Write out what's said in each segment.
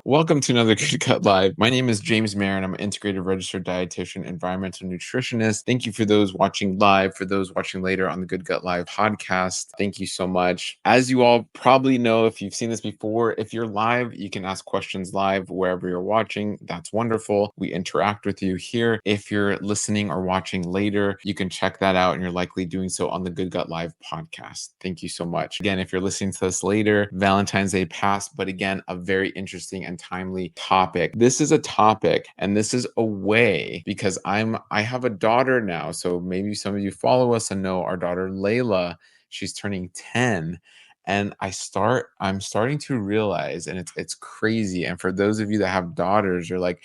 Welcome to another Good Cut Live. My name is James Marin. I'm an integrated registered dietitian, environmental nutritionist. Thank you for those watching live, for those watching later on the Good Gut Live podcast. Thank you so much. As you all probably know, if you've seen this before, if you're live, you can ask questions live wherever you're watching. That's wonderful. We interact with you here. If you're listening or watching later, you can check that out, and you're likely doing so on the Good Gut Live podcast. Thank you so much. Again, if you're listening to this later, Valentine's Day passed, but again, a very interesting and timely topic. This is a topic, and this is a way, because I have a daughter now, so maybe some of you follow us and know our daughter Layla. She's turning 10, and I'm starting to realize, and it's crazy. And for those of you that have daughters, you're like,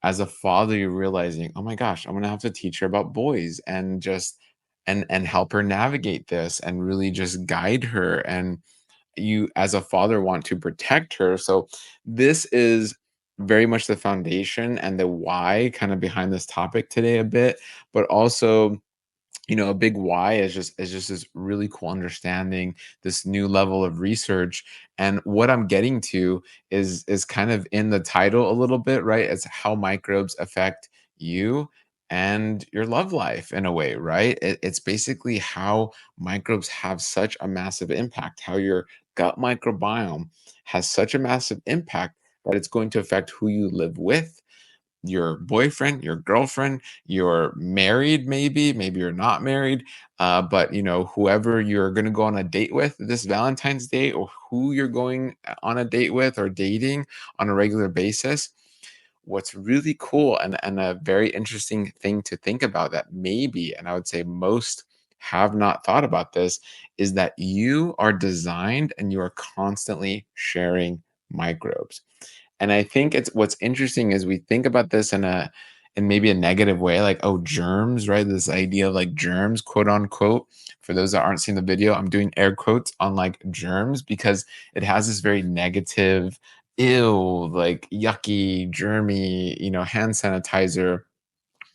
as a father, you're realizing, oh my gosh, I'm gonna have to teach her about boys and just and help her navigate this and really just guide her. And you as a father want to protect her. So this is very much the foundation and the why kind of behind this topic today a bit, but also, a big why is just this really cool understanding, this new level of research. And what I'm getting to is kind of in the title a little bit, right? It's how microbes affect you and your love life in a way, right? It's basically how microbes have such a massive impact, how your gut microbiome has such a massive impact that it's going to affect who you live with, your boyfriend, your girlfriend, you're married, maybe you're not married, but whoever you're going to go on a date with this Valentine's Day, or who you're going on a date with or dating on a regular basis. What's really cool and a very interesting thing to think about, that maybe, and I would say most have not thought about this, is that you are designed and you are constantly sharing microbes. And I think it's what's interesting is we think about this in maybe a negative way, like, oh, germs, right? This idea of like germs, quote unquote. For those that aren't seeing the video, I'm doing air quotes on like germs because it has this very negative, ew, like yucky, germy, hand sanitizer.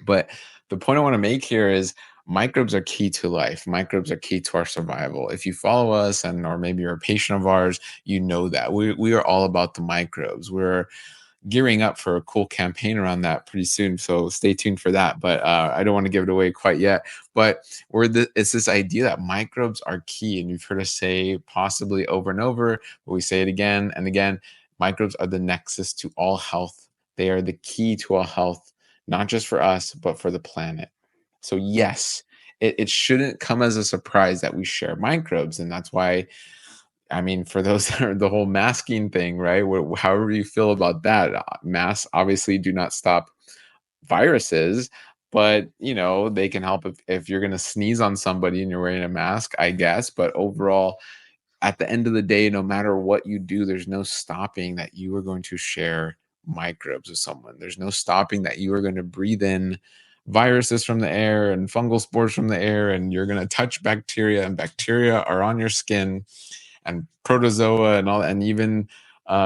But the point I want to make here is microbes are key to life. Microbes are key to our survival. If you follow us or maybe you're a patient of ours, you know that we are all about the microbes. We're gearing up for a cool campaign around that pretty soon, so stay tuned for that. But I don't want to give it away quite yet. But it's this idea that microbes are key, and you've heard us say possibly over and over, but we say it again and again. Microbes are the nexus to all health. They are the key to all health, not just for us, but for the planet. So yes, it shouldn't come as a surprise that we share microbes. And that's why, I mean, for those that are the whole masking thing, right? However you feel about that, masks obviously do not stop viruses, but they can help if you're going to sneeze on somebody and you're wearing a mask, I guess. But overall, at the end of the day, no matter what you do, there's no stopping that you are going to share microbes with someone. There's no stopping that you are going to breathe in viruses from the air and fungal spores from the air, and you're going to touch bacteria, and bacteria are on your skin, and protozoa and all. And even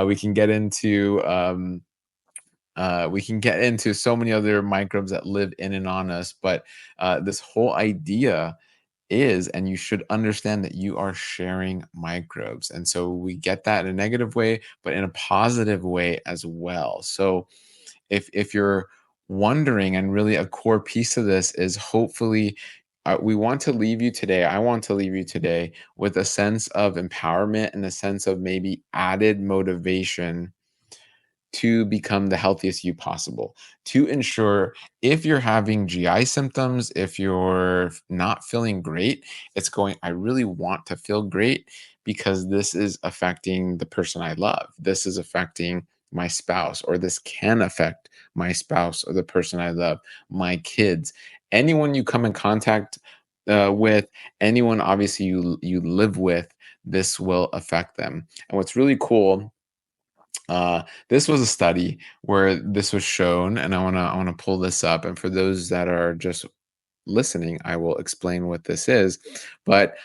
we can get into so many other microbes that live in and on us. But this whole idea is, and you should understand, that you are sharing microbes. And so we get that in a negative way, but in a positive way as well. So if you're wondering, and really a core piece of this is, hopefully we want to leave you today. I want to leave you today with a sense of empowerment and a sense of maybe added motivation to become the healthiest you possible, to ensure, if you're having GI symptoms, if you're not feeling great, I really want to feel great, because this is affecting the person I love. This is affecting my spouse, or this can affect my spouse or the person I love, my kids, anyone you come in contact with, anyone obviously you live with, this will affect them. And what's really cool, this was a study where this was shown, and I wanna pull this up. And for those that are just listening, I will explain what this is. But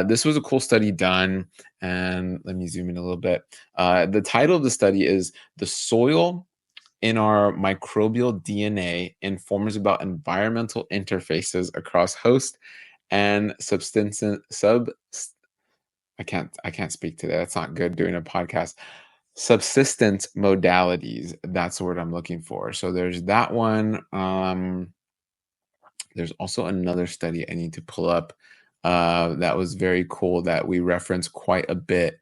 this was a cool study done, and let me zoom in a little bit. The title of the study is "The Soil in Our Microbial DNA Informs About Environmental Interfaces Across Host and Substance Sub." I can't speak today. That's not good doing a podcast. Subsistence modalities, that's the word I'm looking for. So there's that one. There's also another study I need to pull up that was very cool that we reference quite a bit,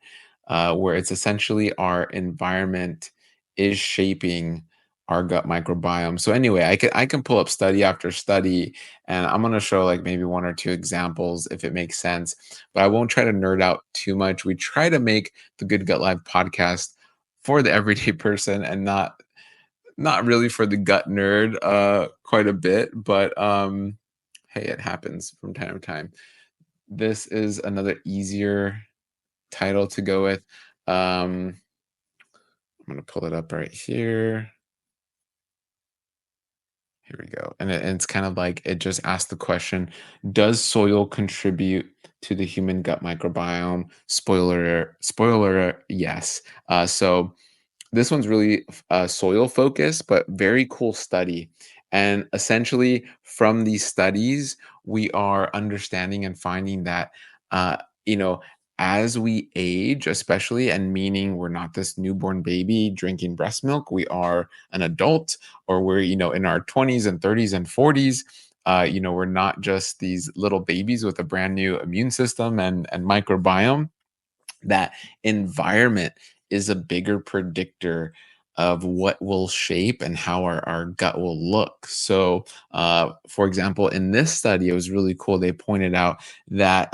where it's essentially our environment is shaping our gut microbiome. So anyway, I can pull up study after study, and I'm gonna show like maybe one or two examples if it makes sense. But I won't try to nerd out too much. We try to make the Good Gut Live podcast for the everyday person and not really for the gut nerd, quite a bit, but, hey, it happens from time to time. This is another easier title to go with. I'm gonna pull it up right here. Here we go. And it's kind of like it just asks the question, does soil contribute to the human gut microbiome? Spoiler, yes. So this one's really soil focused, but very cool study. And essentially, from these studies, we are understanding and finding that, uh, you know, as we age, especially, and meaning we're not this newborn baby drinking breast milk, we are an adult, or we're, in our 20s and 30s and 40s. We're not just these little babies with a brand new immune system and microbiome. That environment is a bigger predictor of what will shape and how our gut will look. So, for example, in this study, it was really cool. They pointed out that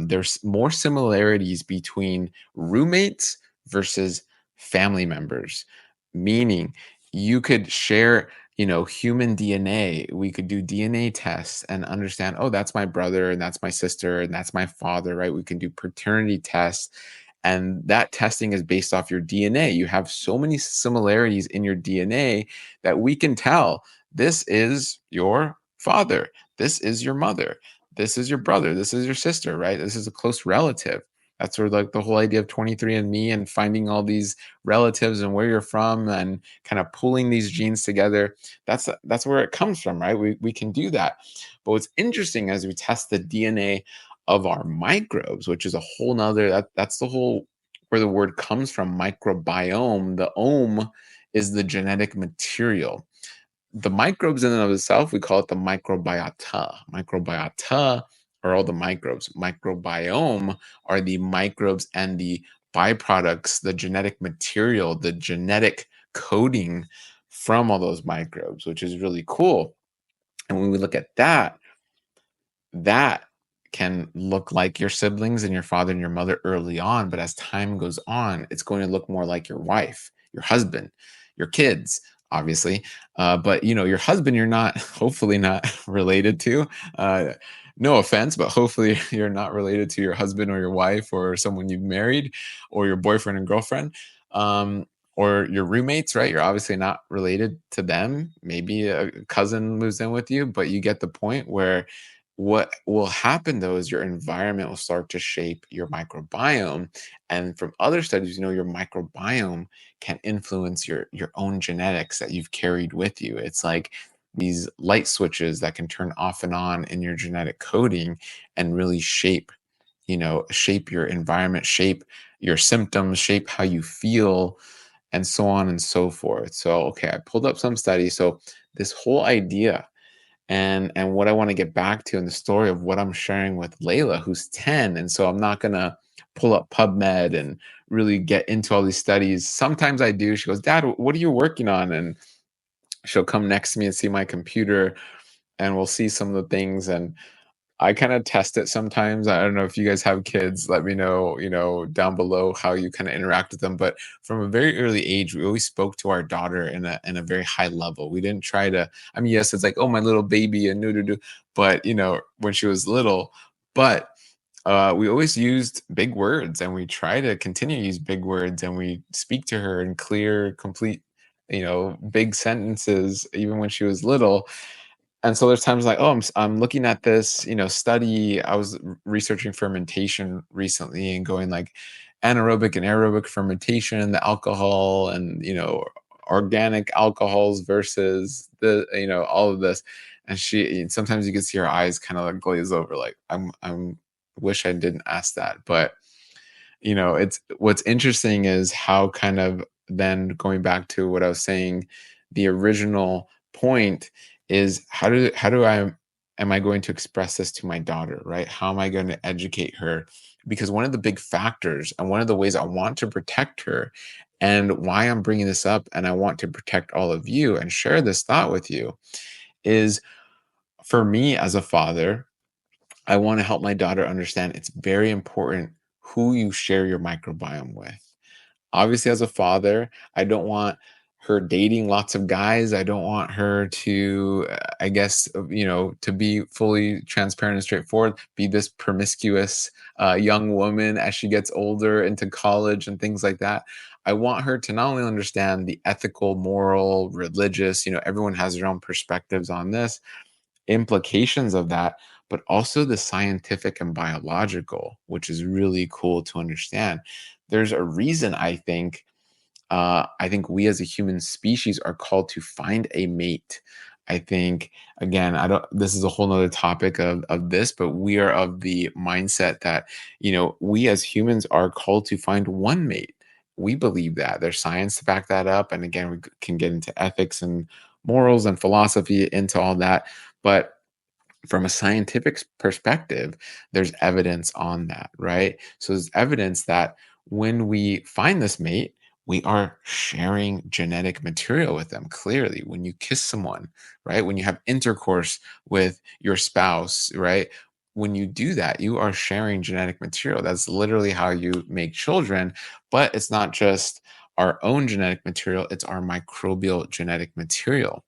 there's more similarities between roommates versus family members, meaning you could share. Human DNA, we could do DNA tests and understand, oh, that's my brother and that's my sister and that's my father, right? We can do paternity tests, and that testing is based off your DNA. You have so many similarities in your DNA that we can tell this is your father, this is your mother, this is your brother, this is your sister, right? This is a close relative. That's sort of like the whole idea of 23andMe and finding all these relatives and where you're from and kind of pulling these genes together. That's where it comes from, right? We can do that. But what's interesting as we test the DNA of our microbes, which is a whole nother that's the whole where the word comes from, microbiome. The ohm is the genetic material. The microbes in and of itself, we call it the microbiota. Microbiota are all the microbes. Microbiome are the microbes and the byproducts, the genetic material, the genetic coding from all those microbes, which is really cool. And when we look at that can look like your siblings and your father and your mother early on, but as time goes on, it's going to look more like your wife, your husband, your kids, obviously. But your husband, you're not, hopefully, not related to. Uh, no offense, but hopefully you're not related to your husband or your wife or someone you've married or your boyfriend and girlfriend. Um, or your roommates, right? You're obviously not related to them. Maybe a cousin moves in with you, but you get the point where what will happen though is your environment will start to shape your microbiome. And from other studies, your microbiome can influence your own genetics that you've carried with you. It's like these light switches that can turn off and on in your genetic coding and really shape your environment, shape your symptoms, shape how you feel, and so on and so forth. So, okay, I pulled up some studies. So this whole idea and what I want to get back to in the story of what I'm sharing with Layla, who's 10. And so I'm not gonna pull up PubMed and really get into all these studies. Sometimes I do. She goes, Dad, what are you working on? And she'll come next to me and see my computer, and we'll see some of the things. And I kind of test it sometimes. I don't know if you guys have kids, let me know, down below how you kind of interact with them. But from a very early age, we always spoke to our daughter in a very high level. We didn't try to, I mean, yes, it's like, oh, my little baby and do, but when she was little, but we always used big words, and we try to continue to use big words, and we speak to her in clear, complete, big sentences, even when she was little. And so there's times like, oh, I'm looking at this, study. I was researching fermentation recently and going like anaerobic and aerobic fermentation, the alcohol and, organic alcohols versus all of this. And sometimes you can see her eyes kind of like glaze over, like, I'm wish I didn't ask that. But It's what's interesting is how kind of then going back to what I was saying, the original point is how do I am I going to express this to my daughter, right? How am I going to educate her? Because one of the big factors and one of the ways I want to protect her and why I'm bringing this up and I want to protect all of you and share this thought with you is for me as a father, I want to help my daughter understand it's very important who you share your microbiome with. Obviously, as a father, I don't want her dating lots of guys. I don't want her to, I guess, to be fully transparent and straightforward, be this promiscuous young woman as she gets older into college and things like that. I want her to not only understand the ethical, moral, religious, everyone has their own perspectives on this, implications of that, but also the scientific and biological, which is really cool to understand. There's a reason I think we as a human species are called to find a mate. I think again, I don't this is a whole nother topic of this, but we are of the mindset that, we as humans are called to find one mate. We believe that. There's science to back that up. And again, we can get into ethics and morals and philosophy into all that. But from a scientific perspective, there's evidence on that, right? So there's evidence that when we find this mate, we are sharing genetic material with them. Clearly, when you kiss someone, right? When you have intercourse with your spouse, right? When you do that, you are sharing genetic material. That's literally how you make children. But it's not just our own genetic material, it's our microbial genetic material.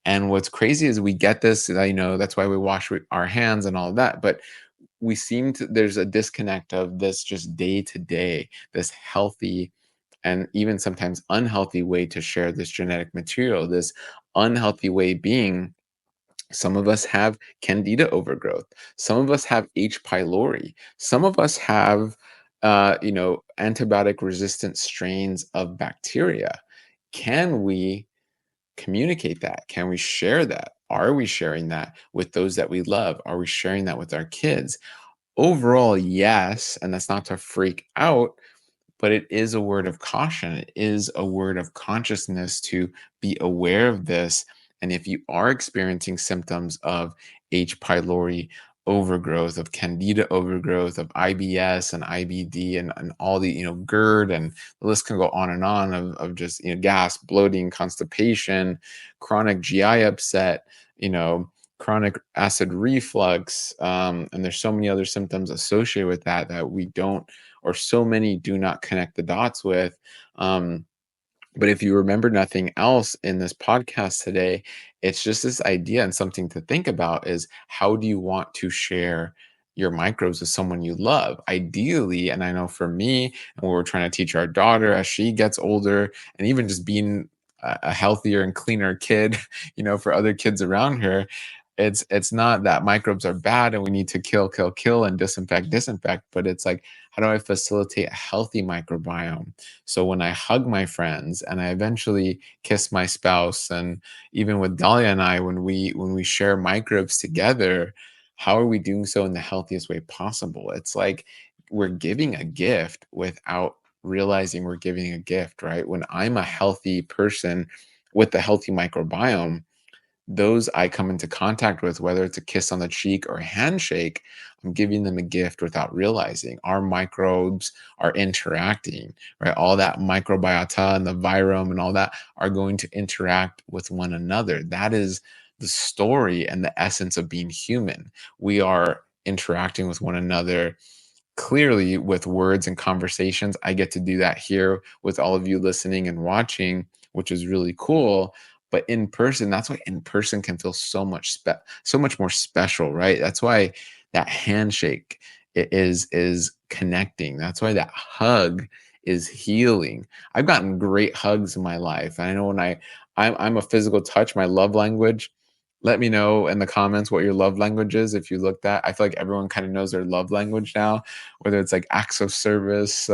And what's crazy is we get this, that's why we wash our hands and all of that. But there's a disconnect of this just day to day, this healthy and even sometimes unhealthy way to share this genetic material. This unhealthy way being some of us have candida overgrowth, some of us have H. pylori, some of us have, antibiotic resistant strains of bacteria. Can we communicate that? Can we share that? Are we sharing that with those that we love? Are we sharing that with our kids? Overall, yes. And that's not to freak out, but it is a word of caution. It is a word of consciousness to be aware of this. And if you are experiencing symptoms of H. pylori overgrowth, of candida overgrowth, of IBS and IBD, and all the, GERD, and the list can go on of just, gas, bloating, constipation, chronic GI upset, chronic acid reflux. And there's so many other symptoms associated with that we don't, or so many do not connect the dots with. But if you remember nothing else in this podcast today, it's just this idea and something to think about is how do you want to share your microbes with someone you love? Ideally, and I know for me, and what we're trying to teach our daughter as she gets older, and even just being a healthier and cleaner kid, for other kids around her, it's not that microbes are bad and we need to kill and disinfect, but it's like, how do I facilitate a healthy microbiome? So when I hug my friends and I eventually kiss my spouse, and even with Dahlia and I, when we share microbes together, how are we doing so in the healthiest way possible? It's like we're giving a gift without realizing we're giving a gift, right? When I'm a healthy person with a healthy microbiome, those I come into contact with, whether it's a kiss on the cheek or a handshake, I'm giving them a gift without realizing. Our microbes are interacting, right? All that microbiota and the virome and all that are going to interact with one another. That is the story and the essence of being human. We are interacting with one another clearly with words and conversations. I get to do that here with all of you listening and watching, which is really cool. But in person, that's why in person can feel so much more special, right? That's why that handshake is connecting. That's why that hug is healing. I've gotten great hugs in my life. And I know I'm a physical touch, my love language. Let me know in the comments what your love language is. If you looked at, I feel like everyone kind of knows their love language now, whether it's like acts of service,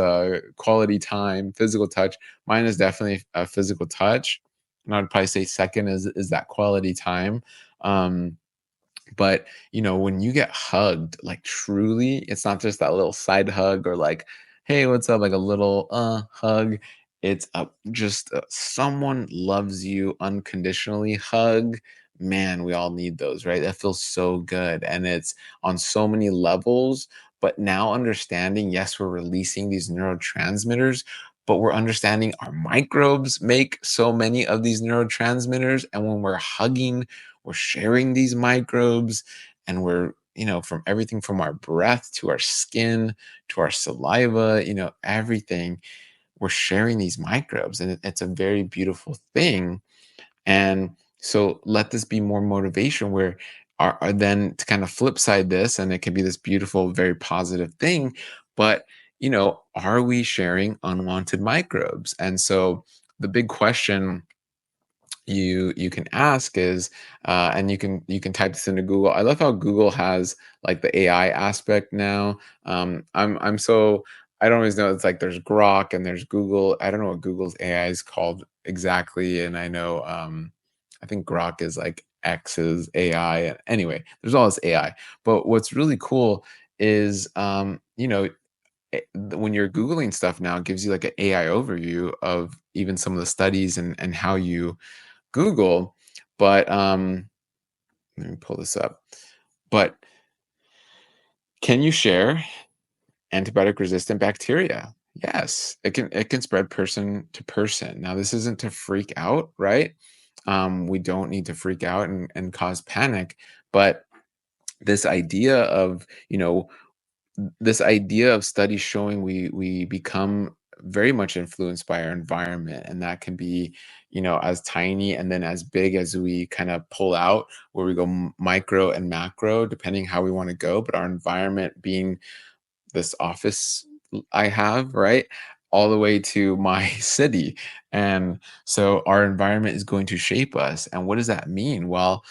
quality time, physical touch. Mine is definitely a physical touch. And I'd probably say second is that quality time. But when you get hugged, like truly, it's not just that little side hug or like hey, what's up? Like a little hug. It's a just someone loves you unconditionally hug. Man, we all need those, right? That feels so good. And it's on so many levels. But now understanding, yes, we're releasing these neurotransmitters, but we're understanding our microbes make so many of these neurotransmitters. And when we're hugging, we're sharing these microbes, and we're, from everything from our breath to our skin to our saliva, everything, we're sharing these microbes, and it's a very beautiful thing. And so let this be more motivation where are then to kind of flip side this, and it can be this beautiful, very positive thing. But, are we sharing unwanted microbes? And so the big question you can ask is, and you can type this into Google. I love how Google has like the AI aspect now. I'm so I don't always know. It's like there's Grok and there's Google. I don't know what Google's AI is called exactly, and I know I think Grok is like X's AI. Anyway, there's all this AI. But what's really cool is when you're Googling stuff now, it gives you like an AI overview of even some of the studies and how you Google. But let me pull this up. But can you share antibiotic resistant bacteria? Yes, it can spread person to person. Now, this isn't to freak out, right? We don't need to freak out and cause panic, but this idea of, this idea of studies showing we become very much influenced by our environment, and that can be, as tiny and then as big as we kind of pull out, where we go micro and macro depending how we want to go. But our environment being this office I have, right? All the way to my city. And so our environment is going to shape us. And what does that mean? Well,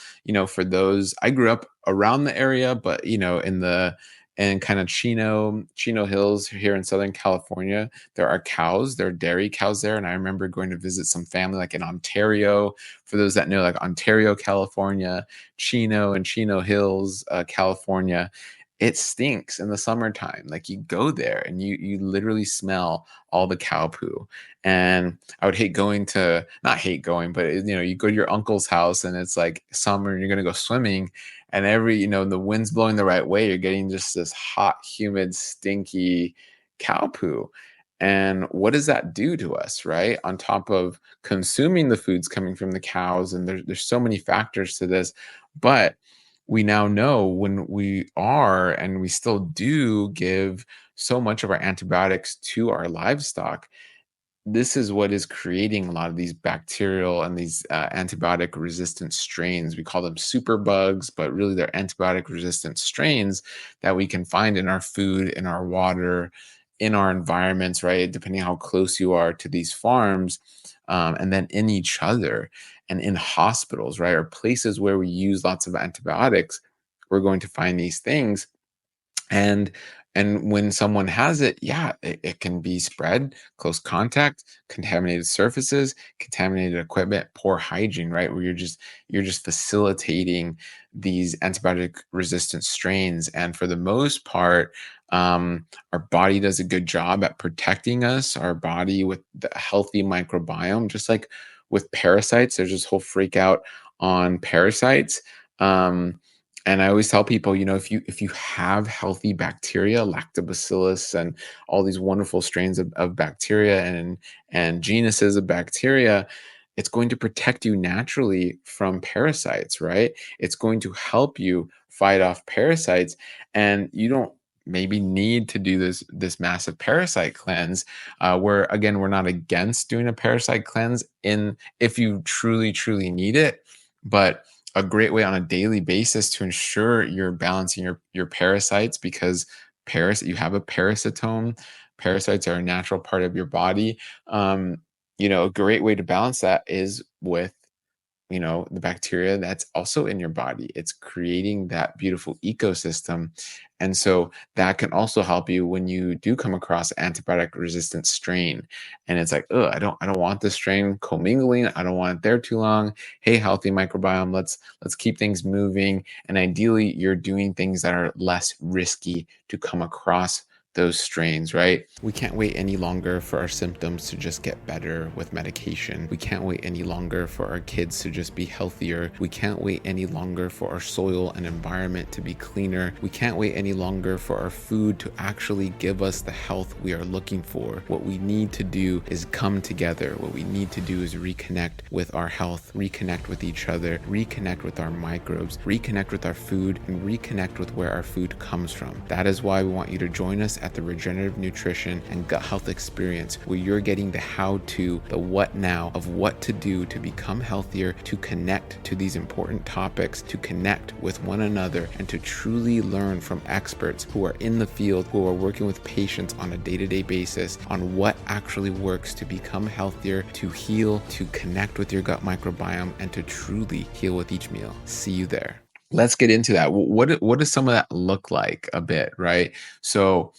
for those, I grew up around the area, but in kind of Chino Hills here in Southern California, there are cows, there are dairy cows there. And I remember going to visit some family like in Ontario. For those that know, like Ontario, California, Chino and Chino Hills, California, it stinks in the summertime. Like you go there and you literally smell all the cow poo. And I would hate going to not hate going, but you go to your uncle's house and it's like summer and you're gonna go swimming, and the wind's blowing the right way, you're getting just this hot, humid, stinky cow poo. And what does that do to us, right? On top of consuming the foods coming from the cows, and there's so many factors to this, but we now know when we are and we still do give so much of our antibiotics to our livestock, this is what is creating a lot of these bacterial and these antibiotic resistant strains. We call them superbugs, but really they're antibiotic resistant strains that we can find in our food, in our water, in our environments, right? Depending how close you are to these farms, and then in each other and in hospitals, right? Or places where we use lots of antibiotics, we're going to find these things. And and when someone has it, yeah, it can be spread, close contact, contaminated surfaces, contaminated equipment, poor hygiene, right? Where you're just facilitating these antibiotic resistant strains. And for the most part, our body does a good job at protecting us, our body with the healthy microbiome. Just like with parasites, there's this whole freak out on parasites. Um, and I always tell people, if you have healthy bacteria, lactobacillus, and all these wonderful strains of bacteria and genuses of bacteria, it's going to protect you naturally from parasites, right? It's going to help you fight off parasites, and you don't maybe need to do this massive parasite cleanse. Where again, we're not against doing a parasite cleanse in if you truly need it, but a great way on a daily basis to ensure you're balancing your parasites, because you have a parasitome. Parasites are a natural part of your body. A great way to balance that is with the bacteria that's also in your body. It's creating that beautiful ecosystem. And so that can also help you when you do come across antibiotic resistant strain. And it's like, oh, I don't want this strain commingling. I don't want it there too long. Hey, healthy microbiome, let's keep things moving. And ideally, you're doing things that are less risky to come across those strains, right? We can't wait any longer for our symptoms to just get better with medication. We can't wait any longer for our kids to just be healthier. We can't wait any longer for our soil and environment to be cleaner. We can't wait any longer for our food to actually give us the health we are looking for. What we need to do is come together. What we need to do is reconnect with our health, reconnect with each other, reconnect with our microbes, reconnect with our food, and reconnect with where our food comes from. That is why we want you to join us at the Regenerative Nutrition and Gut Health Experience, where you're getting the how-to, the what now of what to do to become healthier, to connect to these important topics, to connect with one another, and to truly learn from experts who are in the field, who are working with patients on a day-to-day basis on what actually works to become healthier, to heal, to connect with your gut microbiome, and to truly heal with each meal. See you there. Let's get into that. What does some of that look like a bit, right? So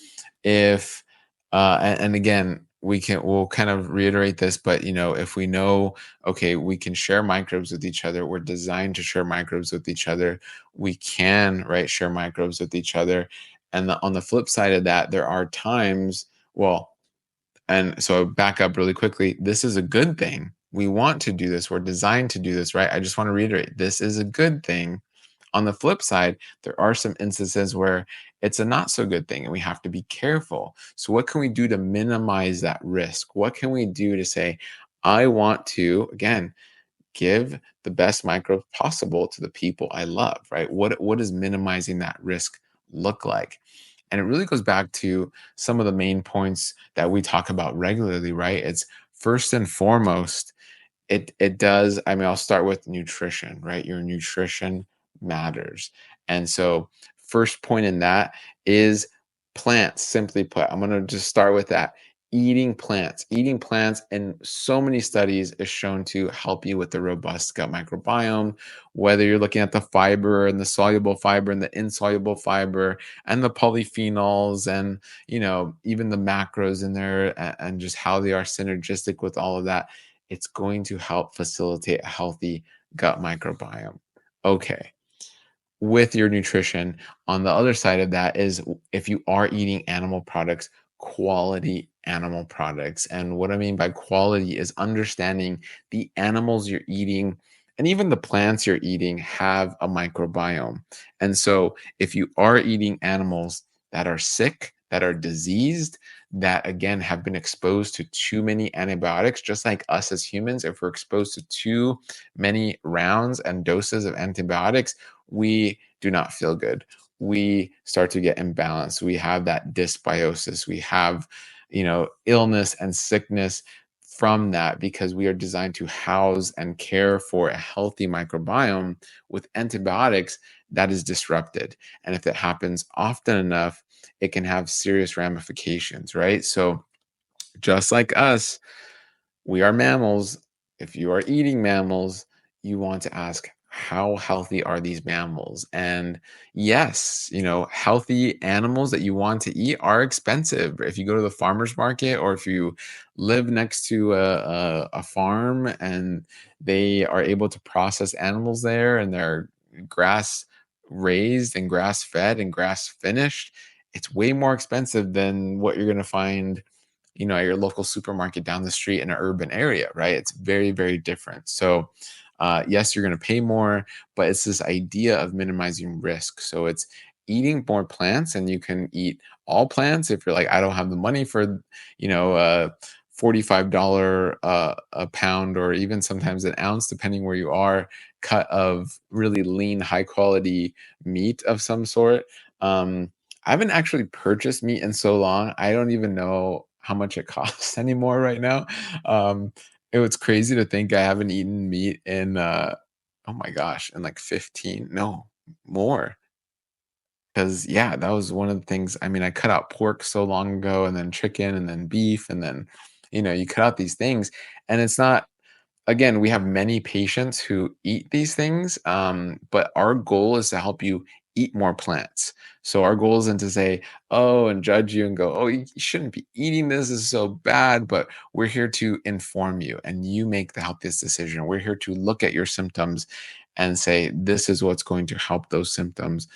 if and again, we'll kind of reiterate this, but if we know, okay, we can share microbes with each other, we're designed to share microbes with each other, we can, right, share microbes with each other. And on the flip side of that, there are times, well, and so back up really quickly. This is a good thing. We want to do this. We're designed to do this, right? I just want to reiterate, this is a good thing. On the flip side, there are some instances where it's a not so good thing and we have to be careful. So what can we do to minimize that risk? What can we do to say, I want to, again, give the best microbes possible to the people I love, right? What does minimizing that risk look like? And it really goes back to some of the main points that we talk about regularly, right? It's first and foremost, it does, I mean, I'll start with nutrition, right? Your nutrition matters. And so first point in that is plants, simply put. I'm going to just start with that. Eating plants in so many studies is shown to help you with the robust gut microbiome, whether you're looking at the fiber and the soluble fiber and the insoluble fiber and the polyphenols and even the macros in there, and just how they are synergistic with all of that. It's going to help facilitate a healthy gut microbiome. Okay. With your nutrition, on the other side of that is, if you are eating animal products, quality animal products. And what I mean by quality is understanding the animals you're eating and even the plants you're eating have a microbiome. And so if you are eating animals that are sick, that are diseased, that again have been exposed to too many antibiotics, just like us as humans, if we're exposed to too many rounds and doses of antibiotics, we do not feel good. We start to get imbalanced. We have that dysbiosis. We have, illness and sickness from that, because we are designed to house and care for a healthy microbiome. With antibiotics, that is disrupted. And if it happens often enough, it can have serious ramifications, right? So just like us, we are mammals. If you are eating mammals, you want to ask, how healthy are these mammals? And yes, healthy animals that you want to eat are expensive. If you go to the farmer's market, or if you live next to a farm and they are able to process animals there and they're grass raised and grass fed and grass finished, it's way more expensive than what you're going to find at your local supermarket down the street in an urban area, right? It's very, very different. So, yes, you're going to pay more, but it's this idea of minimizing risk. So it's eating more plants, and you can eat all plants if you're like, I don't have the money for, $45 a pound, or even sometimes an ounce, depending where you are, cut of really lean, high quality meat of some sort. I haven't actually purchased meat in so long. I don't even know how much it costs anymore right now. It was crazy to think I haven't eaten meat in oh my gosh, in like 15, no, more. Because yeah, that was one of the things. I mean, I cut out pork so long ago, and then chicken, and then beef, and then you cut out these things, and it's not, again, we have many patients who eat these things, but our goal is to help you eat more plants. So our goal isn't to say, oh, and judge you and go, oh, you shouldn't be eating this. This is so bad. But we're here to inform you, and you make the healthiest decision. We're here to look at your symptoms and say, this is what's going to help those symptoms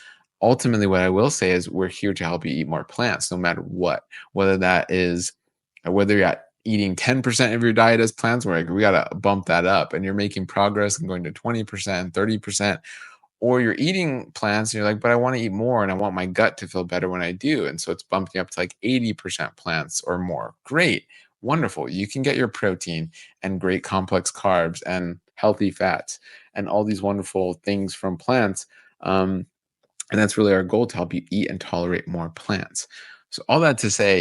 ultimately, what I will say is we're here to help you eat more plants, no matter what. Whether that is whether you're eating 10% of your diet as plants, we're like, we got to bump that up, and you're making progress and going to 20%, 30%, or you're eating plants and you're like, but I want to eat more and I want my gut to feel better when I do. And so it's bumping up to like 80% plants or more. Great. Wonderful. You can get your protein and great complex carbs and healthy fats and all these wonderful things from plants. And that's really our goal, to help you eat and tolerate more plants. So, all that to say,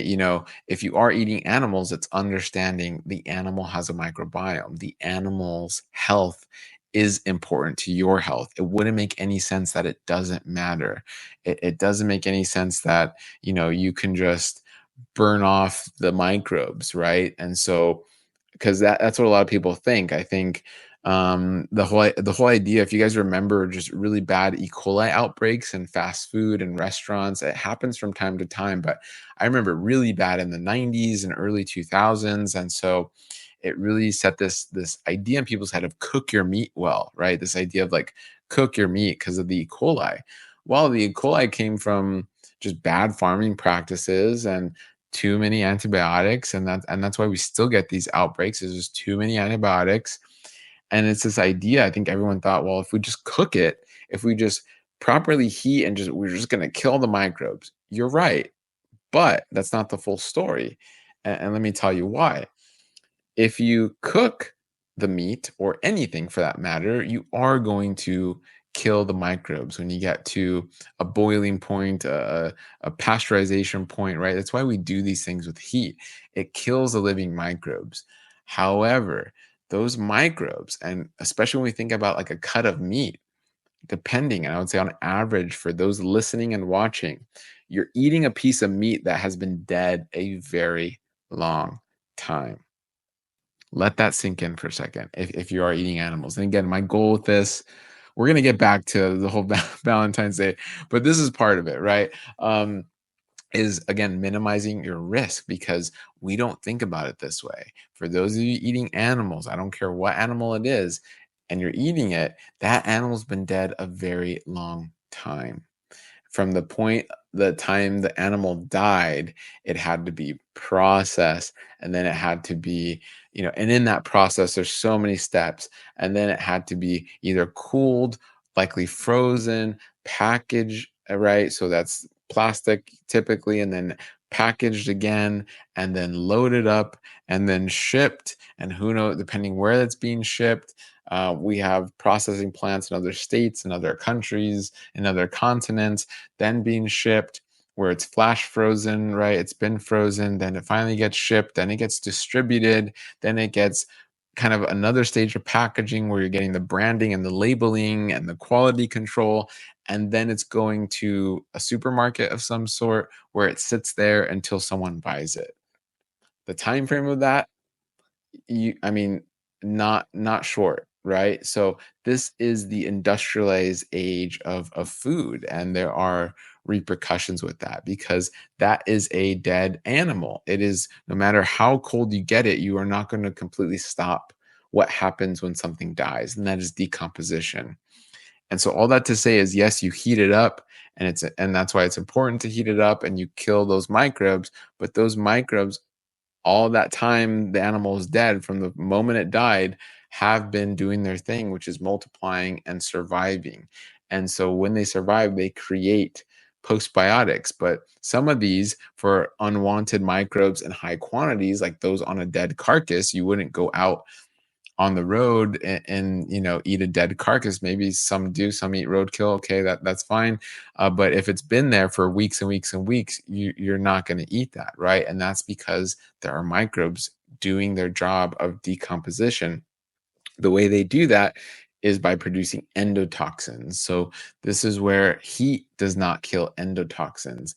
if you are eating animals, it's understanding the animal has a microbiome. The animal's health is important to your health. It wouldn't make any sense that it doesn't matter. It doesn't make any sense that, you can just burn off the microbes, right? And so, because that's what a lot of people think. I think the whole idea, if you guys remember, just really bad E. coli outbreaks in fast food and restaurants, it happens from time to time. But I remember really bad in the 90s and early 2000s, and so it really set this idea in people's head of cook your meat well, right? This idea of like cook your meat because of the E. coli. Well, the E. coli came from just bad farming practices and too many antibiotics, and that's why we still get these outbreaks. There's just too many antibiotics, and it's this idea. I think everyone thought, well, if we just cook it, if we just properly heat and we're just going to kill the microbes. You're right, but that's not the full story, and let me tell you why. If you cook the meat, or anything for that matter, you are going to kill the microbes when you get to a boiling point, a pasteurization point, right? That's why we do these things with heat. It kills the living microbes. However, those microbes, and especially when we think about like a cut of meat, depending, and I would say on average for those listening and watching, you're eating a piece of meat that has been dead a very long time. Let that sink in for a second if you are eating animals. And again, my goal with this, we're going to get back to the whole Valentine's Day, but this is part of it, right? Is again minimizing your risk, because we don't think about it this way. For those of you eating animals, I don't care what animal it is, and you're eating it, that animal's been dead a very long time. From the time the animal died, it had to be processed, and then it had to be, and in that process there's so many steps, and then it had to be either cooled, likely frozen, packaged, right? So that's plastic typically, and then packaged again, and then loaded up, and then shipped, and who knows, depending where that's being shipped. We have processing plants in other states, in other countries, in other continents, then being shipped, where it's flash frozen, right? It's been frozen, then it finally gets shipped, then it gets distributed, then it gets kind of another stage of packaging where you're getting the branding and the labeling and the quality control, and then it's going to a supermarket of some sort where it sits there until someone buys it. The time frame of that, I mean, not short, right? So this is the industrialized age of food, and there are repercussions with that, because that is a dead animal. It is, no matter how cold you get it, you are not going to completely stop what happens when something dies, and that is decomposition. And so all that to say is, yes, you heat it up, and that's why it's important to heat it up, and you kill those microbes, but those microbes, all that time the animal is dead, from the moment it died, have been doing their thing, which is multiplying and surviving. And so when they survive, they create postbiotics. But some of these, for unwanted microbes in high quantities, like those on a dead carcass, you wouldn't go out on the road and eat a dead carcass. Maybe some do, some eat roadkill. Okay, that's fine. But if it's been there for weeks and weeks and weeks, you're not going to eat that, right? And that's because there are microbes doing their job of decomposition. The way they do that is by producing endotoxins. So this is where heat does not kill endotoxins.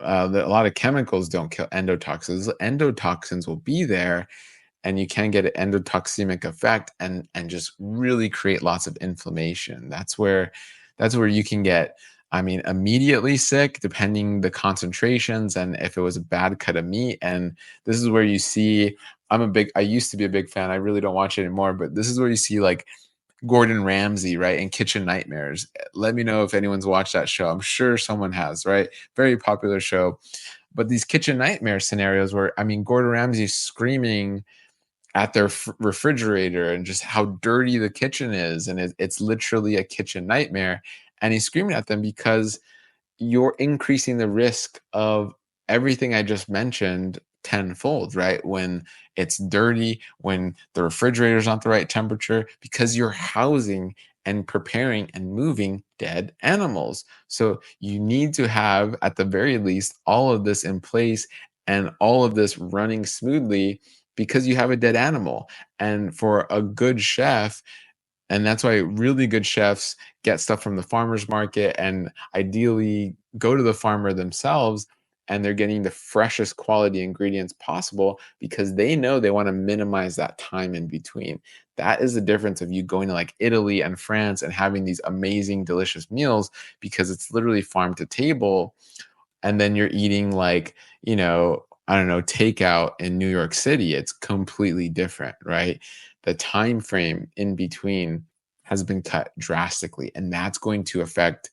A lot of chemicals don't kill endotoxins. Endotoxins will be there, and you can get an endotoxemic effect, and just really create lots of inflammation. That's where you can get, I mean, immediately sick, depending the concentrations and if it was a bad cut of meat. And this is where you see, I used to be a big fan. I really don't watch it anymore, but this is where you see like Gordon Ramsay, right? And Kitchen Nightmares. Let me know if anyone's watched that show. I'm sure someone has, right? Very popular show. But these kitchen nightmare scenarios where, I mean, Gordon Ramsay's screaming at their refrigerator and just how dirty the kitchen is. And it's literally a kitchen nightmare. And he's screaming at them because you're increasing the risk of everything I just mentioned tenfold, right? When it's dirty, when the refrigerator's not the right temperature, because you're housing and preparing and moving dead animals. So you need to have, at the very least, all of this in place and all of this running smoothly because you have a dead animal. And for a good chef, and that's why really good chefs get stuff from the farmer's market and ideally go to the farmer themselves, and they're getting the freshest quality ingredients possible because they know they want to minimize that time in between. That is the difference of you going to like Italy and France and having these amazing, delicious meals because it's literally farm to table. And then you're eating like, I don't know, takeout in New York City. It's completely different, right? The time frame in between has been cut drastically, and that's going to affect,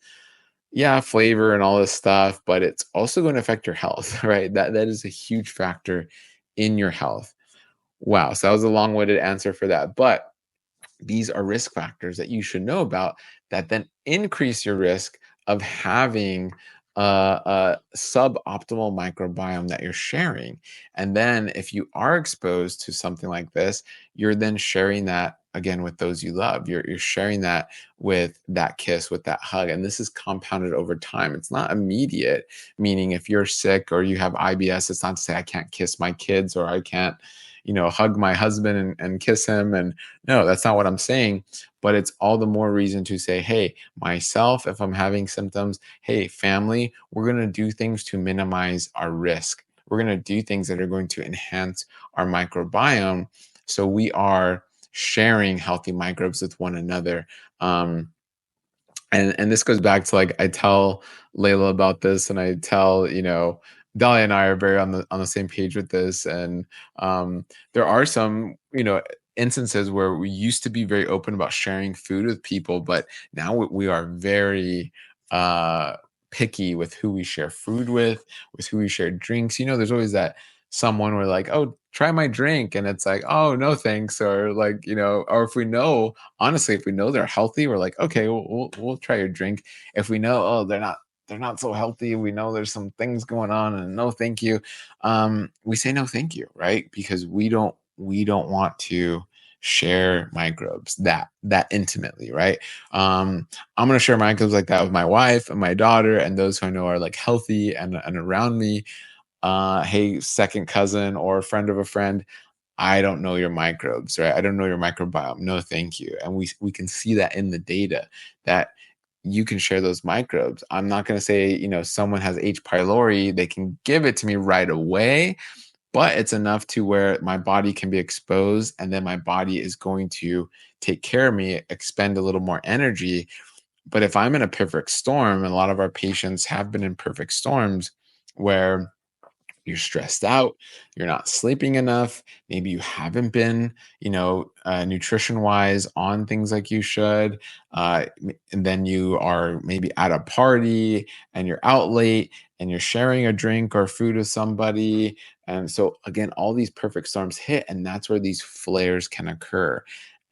yeah, flavor and all this stuff, but it's also going to affect your health, right? That is a huge factor in your health. Wow, so that was a long-winded answer for that, but these are risk factors that you should know about that then increase your risk of having a suboptimal microbiome that you're sharing. And then if you are exposed to something like this, you're then sharing that again with those you love. You're sharing that with that kiss, with that hug. And this is compounded over time. It's not immediate, meaning if you're sick or you have IBS, it's not to say I can't kiss my kids or I can't, hug my husband and kiss him. And no, that's not what I'm saying. But it's all the more reason to say, hey, myself, if I'm having symptoms, hey, family, we're going to do things to minimize our risk. We're going to do things that are going to enhance our microbiome. So we are sharing healthy microbes with one another. And this goes back to like I tell Layla about this, and I tell Dahlia and I are very on the same page with this. And there are some instances where we used to be very open about sharing food with people, but now we are very picky with who we share food with who we share drinks. There's always that someone where like, oh, try my drink, and it's like, oh, no thanks, or like, or if we know, honestly, if we know they're healthy, we're like, okay, we'll try your drink. If we know, oh, they're not so healthy, we know there's some things going on, and no thank you, we say no thank you, right? Because we don't want to share microbes that intimately, right? I'm going to share microbes like that with my wife and my daughter and those who I know are like healthy and around me. Hey, second cousin or friend of a friend, I don't know your microbes, right? I don't know your microbiome. No, thank you. And we can see that in the data that you can share those microbes. I'm not going to say, someone has H. pylori, they can give it to me right away, but it's enough to where my body can be exposed, and then my body is going to take care of me, expend a little more energy. But if I'm in a perfect storm, and a lot of our patients have been in perfect storms where you're stressed out, you're not sleeping enough, maybe you haven't been, nutrition wise on things like you should, and then you are maybe at a party and you're out late and you're sharing a drink or food with somebody. And so again, all these perfect storms hit, and that's where these flares can occur.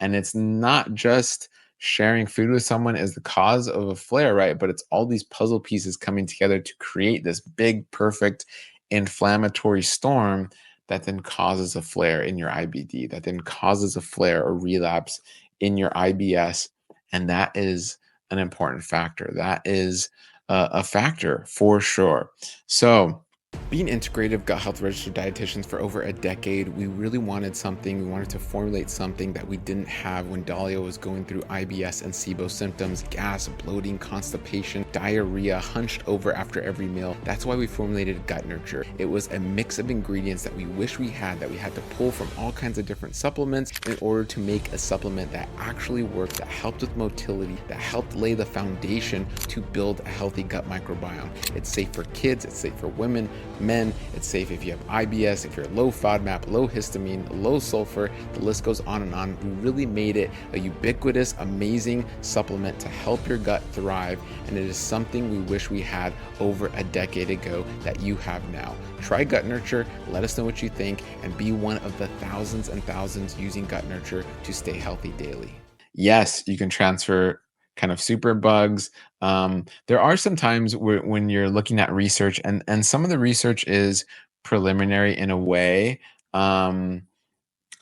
And it's not just sharing food with someone is the cause of a flare, right? But it's all these puzzle pieces coming together to create this big, perfect inflammatory storm that then causes a flare in your IBD, that then causes a flare or relapse in your IBS. And that is an important factor. That is a factor for sure. So being integrative gut health registered dietitians for over a decade, we really wanted something. We wanted to formulate something that we didn't have when Dahlia was going through IBS and SIBO symptoms, gas, bloating, constipation, diarrhea, hunched over after every meal. That's why we formulated Gut Nurture. It was a mix of ingredients that we wish we had to pull from all kinds of different supplements in order to make a supplement that actually worked, that helped with motility, that helped lay the foundation to build a healthy gut microbiome. It's safe for kids, it's safe for women. men. It's safe if you have IBS, if you're low FODMAP, low histamine, low sulfur. The list goes on and on. We really made it a ubiquitous, amazing supplement to help your gut thrive. And it is something we wish we had over a decade ago that you have now. Try Gut Nurture. Let us know what you think and be one of the thousands and thousands using Gut Nurture to stay healthy daily. Yes, you can transfer kind of super bugs. There are some times when you're looking at research, and some of the research is preliminary in a way. Um,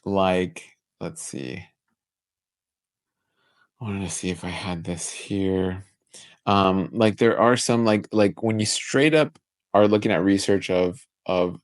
like, let's see. I wanted to see if I had this here. Like there are some like when you straight up are looking at research of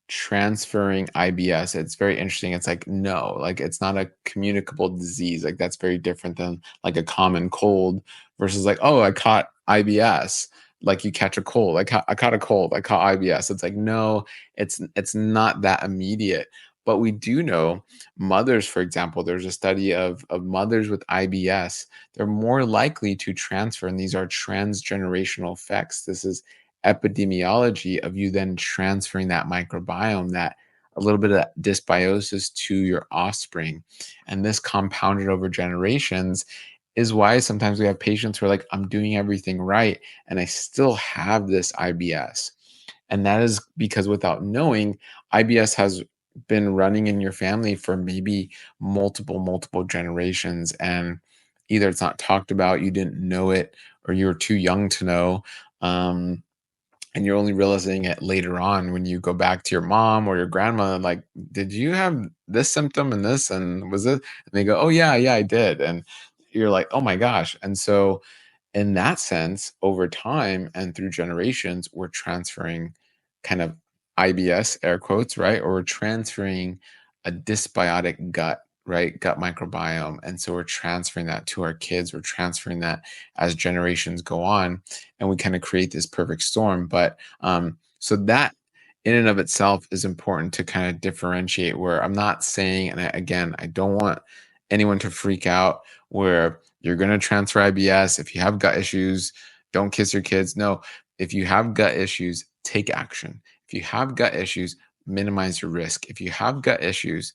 transferring IBS, it's very interesting. It's like no, like it's not a communicable disease. Like that's very different than like a common cold versus like, oh, I caught IBS. Like you catch a cold. I caught a cold. I caught IBS. It's like no, it's not that immediate. But we do know mothers, for example, there's a study of mothers with IBS, they're more likely to transfer, and these are transgenerational effects. This is epidemiology of you then transferring that microbiome, that a little bit of dysbiosis to your offspring. And this compounded over generations is why sometimes we have patients who are like, I'm doing everything right, and I still have this IBS. And that is because without knowing, IBS has been running in your family for maybe multiple generations. And either it's not talked about, you didn't know it, or you were too young to know. Um, and you're only realizing it later on when you go back to your mom or your grandma, like, did you have this symptom and this? And was it? And they go, oh, yeah, I did. And you're like, oh my gosh. And so, in that sense, over time and through generations, we're transferring kind of IBS, air quotes, right? Or we're transferring a dysbiotic gut, right? Gut microbiome. And so we're transferring that to our kids. We're transferring that as generations go on. And we kind of create this perfect storm. But so that in and of itself is important to kind of differentiate where I'm not saying, and again, I don't want anyone to freak out where you're going to transfer IBS. If you have gut issues, don't kiss your kids. No, if you have gut issues, take action. If you have gut issues, minimize your risk. If you have gut issues,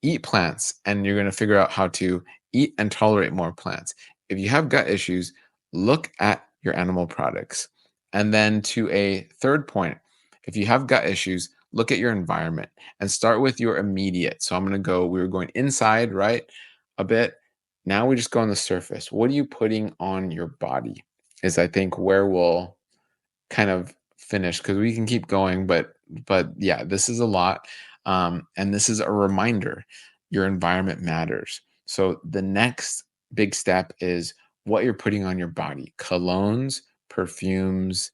eat plants and you're going to figure out how to eat and tolerate more plants. If you have gut issues, look at your animal products. And then to a third point, if you have gut issues, look at your environment and start with your immediate. So I'm going to go, we were going inside, right? A bit. Now we just go on the surface. What are you putting on your body? Is I think where we'll kind of finish because we can keep going, but yeah, this is a lot. And this is a reminder your environment matters. So the next big step is what you're putting on your body: colognes, perfumes,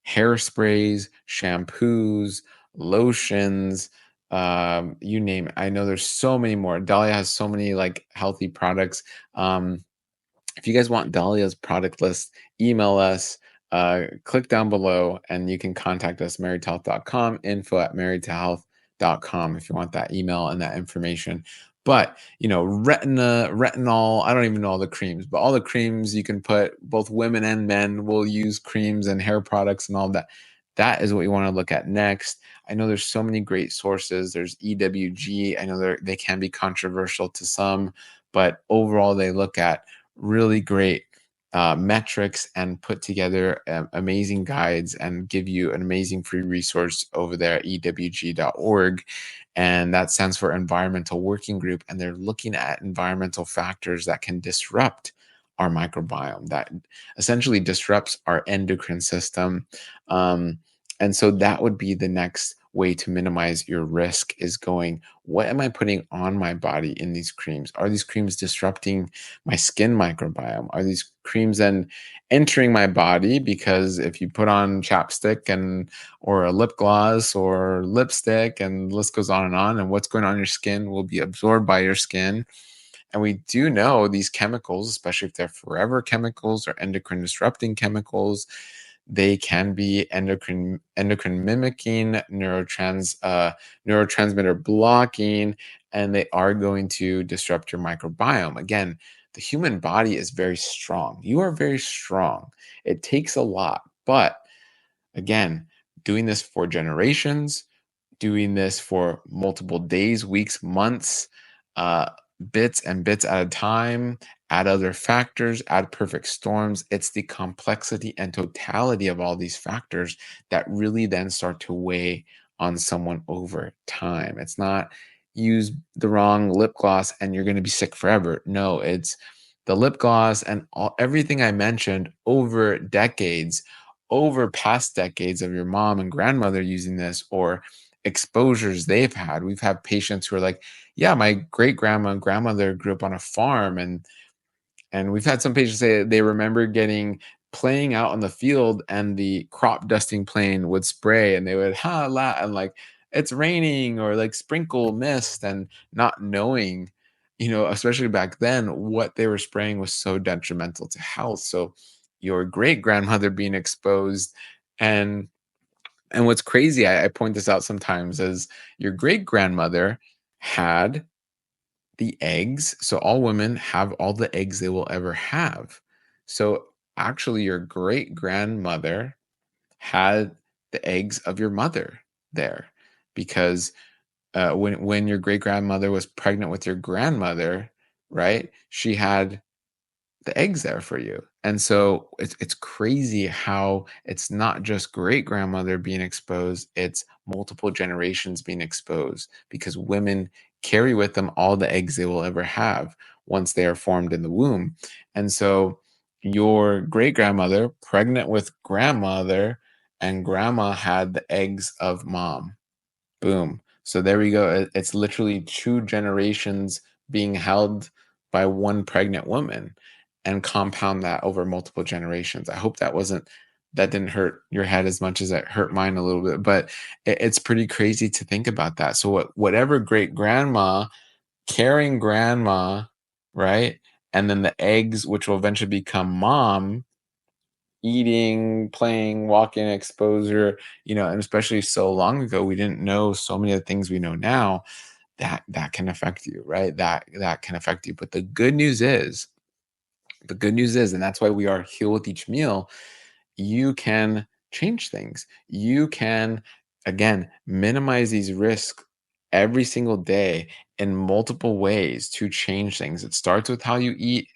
hairsprays, shampoos, lotions, you name it. I know there's so many more. Dahlia has so many like healthy products. If you guys want Dahlia's product list, email us, click down below, and you can contact us, marriedtohealth.com, info@marriedtohealth.com if you want that email and that information. But, retinol, I don't even know all the creams, but all the creams you can put, both women and men will use creams and hair products and all that. That is what we want to look at next. I know there's so many great sources. There's EWG. I know they can be controversial to some, but overall they look at really great metrics and put together amazing guides and give you an amazing free resource over there at ewg.org. And that stands for Environmental Working Group. And they're looking at environmental factors that can disrupt our microbiome, that essentially disrupts our endocrine system. And so that would be the next way to minimize your risk, is going, what am I putting on my body in these creams? Are these creams disrupting my skin microbiome? Are these creams then entering my body? Because if you put on chapstick or a lip gloss or lipstick, and the list goes on, and what's going on in your skin will be absorbed by your skin. And we do know these chemicals, especially if they're forever chemicals or endocrine disrupting chemicals, they can be endocrine mimicking, neurotransmitter blocking, and they are going to disrupt your microbiome. Again, the human body is very strong. You are very strong. It takes a lot, but again, doing this for generations, doing this for multiple days, weeks, months, uh, bits and bits at a time, add other factors, add perfect storms. It's the complexity and totality of all these factors that really then start to weigh on someone over time. It's not use the wrong lip gloss and you're going to be sick forever. No, it's the lip gloss and everything I mentioned over decades, over past decades of your mom and grandmother using this, or exposures they've had. We've had patients who are like, yeah, my great grandma and grandmother grew up on a farm, and we've had some patients say they remember getting playing out on the field and the crop dusting plane would spray and they would ha la and like it's raining or like sprinkle mist, and not knowing, especially back then, what they were spraying was so detrimental to health. So your great grandmother being exposed, and what's crazy, I point this out sometimes, is your great grandmother had the eggs. So all women have all the eggs they will ever have. So actually, your great grandmother had the eggs of your mother there, because when your great grandmother was pregnant with your grandmother, right? She had the eggs there for you. And so it's crazy how it's not just great grandmother being exposed, it's multiple generations being exposed, because women carry with them all the eggs they will ever have once they are formed in the womb. And so your great grandmother pregnant with grandmother, and grandma had the eggs of mom. Boom. So there we go. It's literally two generations being held by one pregnant woman, and compound that over multiple generations. I hope that didn't hurt your head as much as it hurt mine a little bit, but it's pretty crazy to think about that. So whatever great grandma carrying grandma, right? And then the eggs, which will eventually become mom, eating, playing, walking, exposure, and especially so long ago, we didn't know so many of the things we know now, that can affect you, right? That can affect you. But the good news is, and that's why we are Heal with Each Meal, you can change things. You can, again, minimize these risks every single day in multiple ways to change things. It starts with how you eat,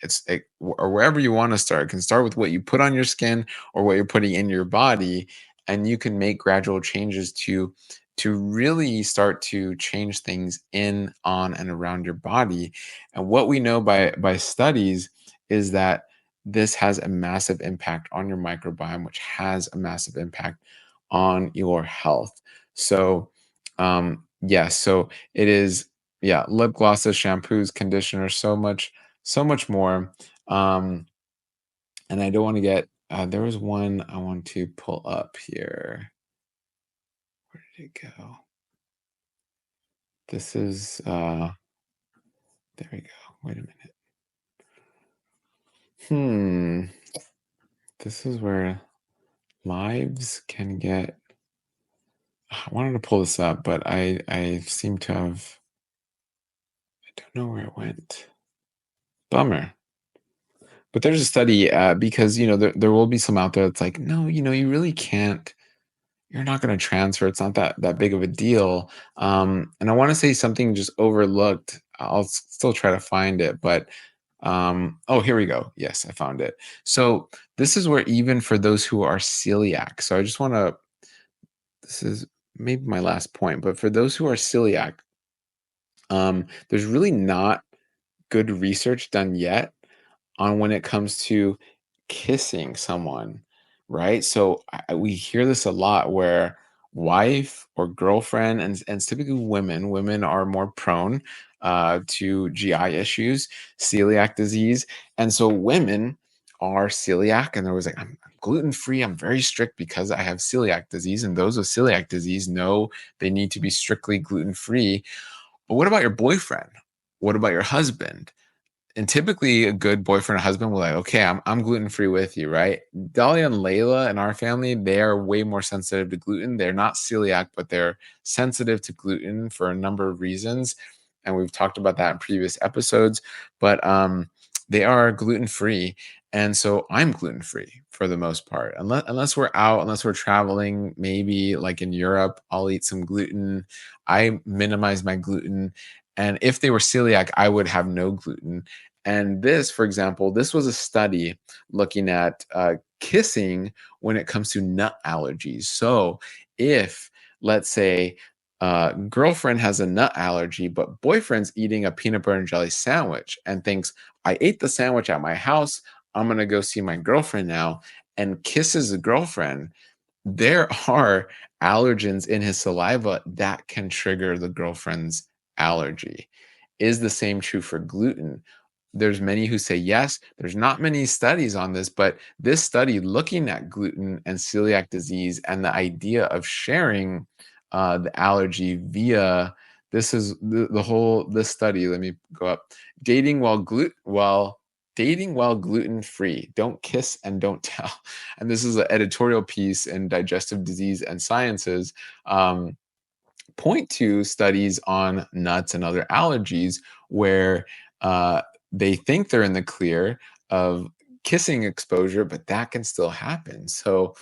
or wherever you want to start. It can start with what you put on your skin or what you're putting in your body, and you can make gradual changes to really start to change things in, on, and around your body. And what we know by studies is that this has a massive impact on your microbiome, which has a massive impact on your health. So, yes, so it is, yeah, lip glosses, shampoos, conditioners, so much more. Um, and I don't want to get, there was one I want to pull up here. Where did it go? This is, there we go. Wait a minute. This is where lives can get. I wanted to pull this up, but I seem to have. I don't know where it went. Bummer. But there's a study, because there will be some out there that's like, no, you really can't. You're not going to transfer. It's not that big of a deal. And I want to say something just overlooked. I'll still try to find it, but oh, here we go. Yes, I found it. So this is where, even for those who are celiac. So I just want to. This is maybe my last point, but for those who are celiac, there's really not good research done yet on when it comes to kissing someone, right? So we hear this a lot where wife or girlfriend, and it's typically women are more prone to GI issues, celiac disease. And so women are celiac, and there was like, I'm gluten free. I'm very strict because I have celiac disease. And those with celiac disease know they need to be strictly gluten free. But what about your boyfriend? What about your husband? And typically, a good boyfriend or husband will like, okay, I'm gluten free with you, right? Dahlia and Layla in our family, they are way more sensitive to gluten. They're not celiac, but they're sensitive to gluten for a number of reasons, and we've talked about that in previous episodes. But they are gluten free, And so I'm gluten free for the most part. Unless we're out, unless we're traveling, maybe like in Europe, I'll eat some gluten. I minimize my gluten. And if they were celiac, I would have no gluten. And this, for example, this was a study looking at kissing when it comes to nut allergies. So if, let's say, girlfriend has a nut allergy, but boyfriend's eating a peanut butter and jelly sandwich and thinks, I ate the sandwich at my house. I'm going to go see my girlfriend now, and kisses the girlfriend, there are allergens in his saliva that can trigger the girlfriend's allergy. Is the same true for gluten? There's many who say yes. There's not many studies on this, but this study looking at gluten and celiac disease and the idea of sharing the allergy via this is the whole this study. Let me go up. Dating while gluten free. Don't kiss and don't tell. And this is an editorial piece in Digestive Disease and Sciences. Point to studies on nuts and other allergies where they think they're in the clear of kissing exposure, but that can still happen. So,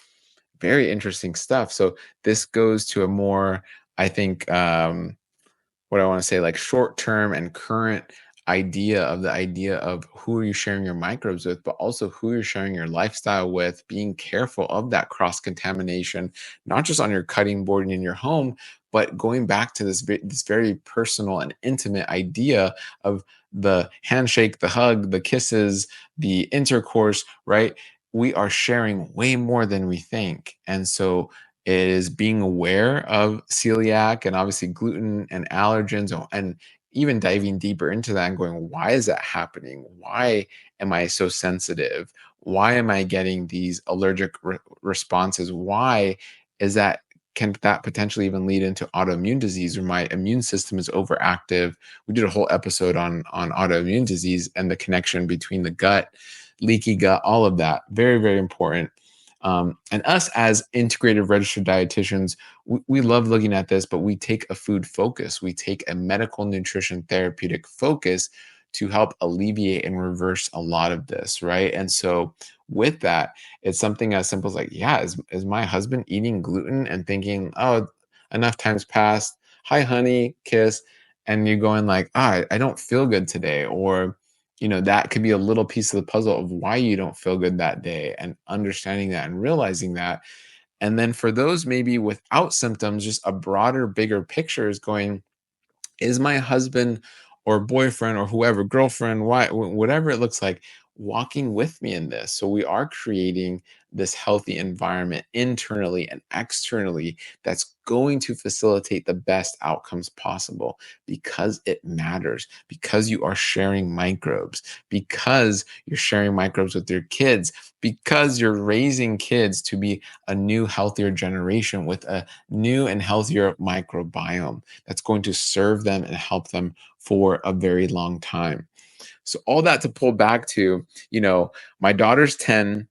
very interesting stuff. So, this goes to a more, I think, what I want to say, like short term and current idea of who are you sharing your microbes with, but also who you're sharing your lifestyle with, being careful of that cross contamination, not just on your cutting board and in your home, but going back to this very personal and intimate idea of the handshake, the hug, the kisses, the intercourse, right? We are sharing way more than we think. And so is being aware of celiac and obviously gluten and allergens and even diving deeper into that and going, why is that happening? Why am I so sensitive? Why am I getting these allergic responses? Why is that? Can that potentially even lead into autoimmune disease or my immune system is overactive? We did a whole episode on autoimmune disease and the connection between the gut, leaky gut, all of that. Very, very important. And us as integrative registered dietitians, we love looking at this, but we take a food focus. We take a medical nutrition therapeutic focus to help alleviate and reverse a lot of this, right? And so with that, it's something as simple as like, yeah, is my husband eating gluten and thinking, oh, enough times passed. Hi, honey, kiss. And you're going like, I don't feel good today. Or that could be a little piece of the puzzle of why you don't feel good that day and understanding that and realizing that. And then for those maybe without symptoms, just a broader, bigger picture is going, is my husband or boyfriend or whoever, girlfriend, wife, whatever it looks like, walking with me in this? So we are creating this healthy environment internally and externally that's going to facilitate the best outcomes possible because it matters, because you are sharing microbes, because you're sharing microbes with your kids, because you're raising kids to be a new, healthier generation with a new and healthier microbiome that's going to serve them and help them for a very long time. So all that to pull back to, my daughter's 10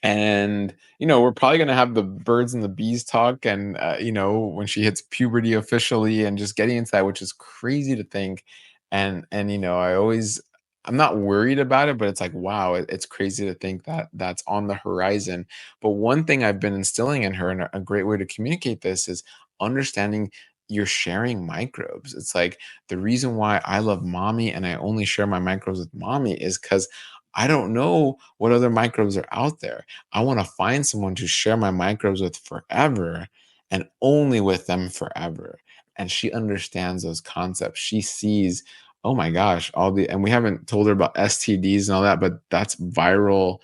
and we're probably going to have the birds and the bees talk and when she hits puberty officially and just getting into that, which is crazy to think. And I'm not worried about it, but it's like, wow, it's crazy to think that that's on the horizon. But one thing I've been instilling in her, and a great way to communicate this, is understanding you're sharing microbes. It's like the reason why I love mommy and I only share my microbes with mommy is because I don't know what other microbes are out there. I want to find someone to share my microbes with forever and only with them forever. And she understands those concepts. She sees, oh my gosh, and we haven't told her about STDs and all that, but that's viral.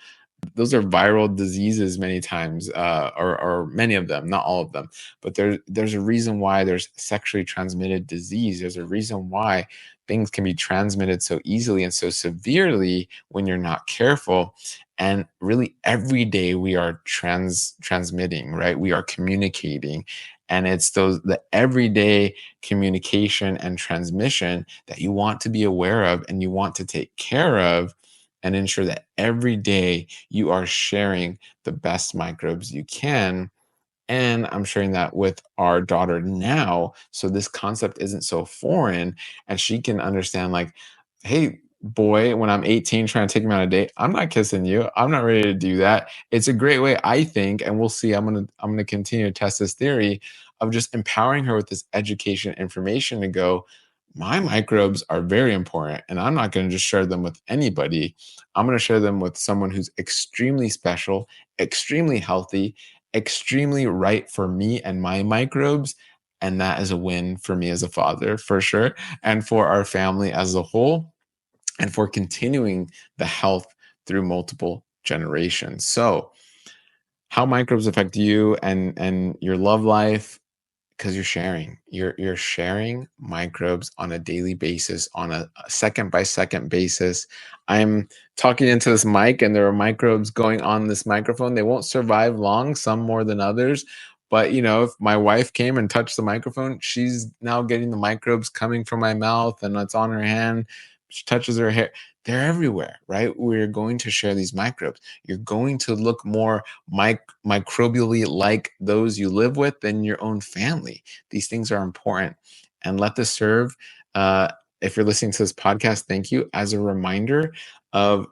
Those are viral diseases many times, or many of them, not all of them. But there's a reason why there's sexually transmitted disease. There's a reason why things can be transmitted so easily and so severely when you're not careful. And really, every day we are transmitting, right? We are communicating. And it's the everyday communication and transmission that you want to be aware of and you want to take care of and ensure that every day you are sharing the best microbes you can. And I'm sharing that with our daughter now. So this concept isn't so foreign and she can understand like, hey, boy when I'm 18 trying to take me on a date, I'm not kissing you. I'm not ready to do that. It's a great way, I think, and we'll see. I'm gonna continue to test this theory of just empowering her with this education information to go, my microbes are very important, and I'm not going to just share them with anybody. I'm going to share them with someone who's extremely special, extremely healthy, extremely right for me and my microbes. And that is a win for me as a father, for sure, and for our family as a whole, and for continuing the health through multiple generations. So, how microbes affect you and your love life, because you're sharing microbes on a daily basis, on a second by second basis. I'm talking into this mic and there are microbes going on this microphone. They won't survive long, some more than others, but if my wife came and touched the microphone, she's now getting the microbes coming from my mouth, and it's on her hand. She touches her hair, they're everywhere, right? We're going to share these microbes. You're going to look more microbially like those you live with than your own family. These things are important. And let this serve, if you're listening to this podcast, thank you, as a reminder of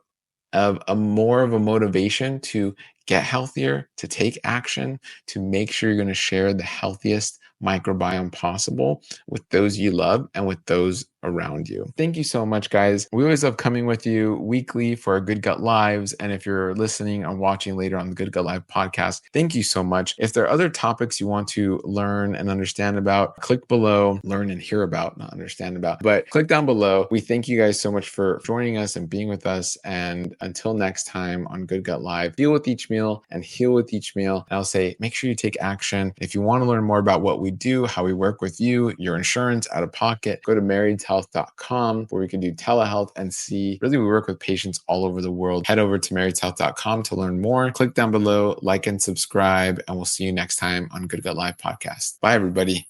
a more of a motivation to get healthier, to take action, to make sure you're going to share the healthiest microbiome possible with those you love and with those around you. Thank you so much, guys. We always love coming with you weekly for our Good Gut Lives. And if you're listening or watching later on the Good Gut Live podcast, thank you so much. If there are other topics you want to learn and understand about, click below, learn and hear about, not understand about, but click down below. We thank you guys so much for joining us and being with us. And until next time on Good Gut Live, deal with each meal and heal with each meal. And I'll say, make sure you take action. If you want to learn more about what we do, how we work with you, your insurance, out of pocket, go to marriedhealth.com, where we can do telehealth and see. Really, we work with patients all over the world. Head over to marriedhealth.com to learn more. Click down below, like and subscribe, and we'll see you next time on Good Gut Live podcast. Bye, everybody.